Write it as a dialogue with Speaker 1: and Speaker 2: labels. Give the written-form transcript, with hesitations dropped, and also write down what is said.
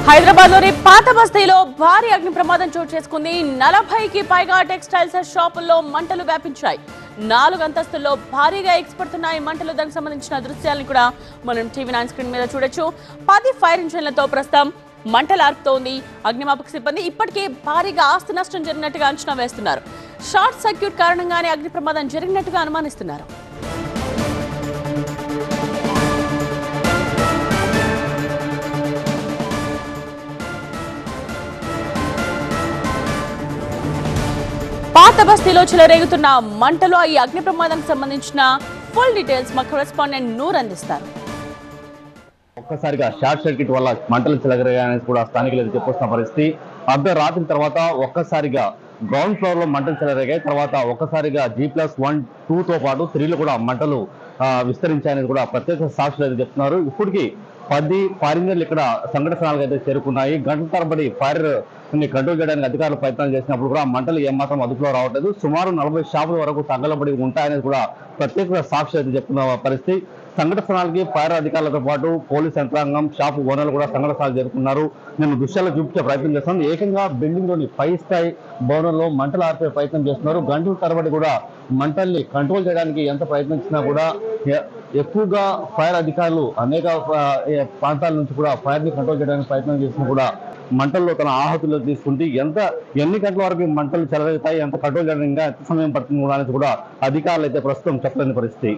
Speaker 1: హైదరాబాద్లోని పాత బస్తీలో భారీ అగ్ని ప్రమాదం చోటు చేసుకుంది. 40కి పైగా టెక్స్టైల్స్ షాపుల్లో మంటలు వ్యాపించాయి. 4 అంతస్తుల్లో భారీగా ఎగిసిపడుతున్నాయి మంటలు. దానికి సంబంధించిన దృశ్యాలను కూడా మనం టీవీ9 స్క్రీన్ మీద చూడొచ్చు. 10 ఫైర్ ఇంజన్లతో ప్రస్తుతం మంటలు ఆర్పుతోంది అగ్నిమాపక సిబ్బంది. ఇప్పటికే భారీగా ఆస్తి నష్టం జరిగినట్టుగా అంచనా వేస్తున్నారు. షార్ట్ సర్క్యూట్ కారణంగానే అగ్ని ప్రమాదం జరిగినట్టుగా అనుమానిస్తున్నారు. పాత బస్తీలో చెలరేగుతున్న మంటలు, ఈ అగ్ని ప్రమాదానికి సంబంధించిన ఫుల్ డీటెయిల్స్ మా కరెస్పాండెంట్ నూర్ అందిస్తారు.
Speaker 2: ఒక్కసారిగా షార్ట్ సర్క్యూట్ వల్ల మంటలు చెలరేగాయని కూడా స్థానికులు చెప్పొస్తున్న పరిస్థితి. అర్ధరాత్రి తర్వాత ఒక్కసారిగా గ్రౌండ్ ఫ్లోర్ లో మంటలు చెలరేగాయి. తర్వాత ఒక్కసారిగా G+1, 2తో పాటు 3లో కూడా మంటలు విస్తరించాయని కూడా ప్రత్యక్ష సాక్షులు అయితే చెప్తున్నారు. ఇప్పటికీ 10 ఫైర్ ఇంజన్లు ఇక్కడ సంఘటన స్థలాలకు అయితే చేరుకున్నాయి. గంటల తరబడి ఫైర్ కంట్రోల్ చేయడానికి అధికారులు ప్రయత్నాలు చేసినప్పుడు కూడా మంటలు ఏమాత్రం అదుపులో రావట్లేదు. సుమారు 40 షాపుల వరకు తగలబడి ఉంటాయనేది కూడా ప్రత్యేక సాక్షులు అయితే చెప్తున్న పరిస్థితి. సంఘటన స్థలానికి ఫైర్ అధికారులతో పాటు పోలీస్ యంత్రాంగం, షాపు ఓనర్లు కూడా సంఘటన స్థలాలు చేరుకున్నారు. నేను దృశ్యాలు చూపించే ప్రయత్నం చేస్తాను. ఏకంగా బిల్డింగ్ లోని 5 స్థాయి భవనంలో మంటలు ఆర్పే ప్రయత్నం చేస్తున్నారు. గంటల తరబడి కూడా మంటల్ని కంట్రోల్ చేయడానికి ఎంత ప్రయత్నించినా కూడా ఎక్కువగా ఫైర్ అధికారులు అనేక ప్రాంతాల నుంచి కూడా ఫైర్ ని కంట్రోల్ చేయడానికి ప్రయత్నం చేసినా కూడా మంటల్లో తన ఆహుతులు తీసుకుంటే ఎన్ని గంటల వరకు మంటలు చెలరేగుతాయి, ఎంత కంట్రోల్ చేయడానికి ఇంకా ఎంత సమయం పడుతుంది కూడా అధికారులు అయితే ప్రస్తుతం చెప్పలేని పరిస్థితి.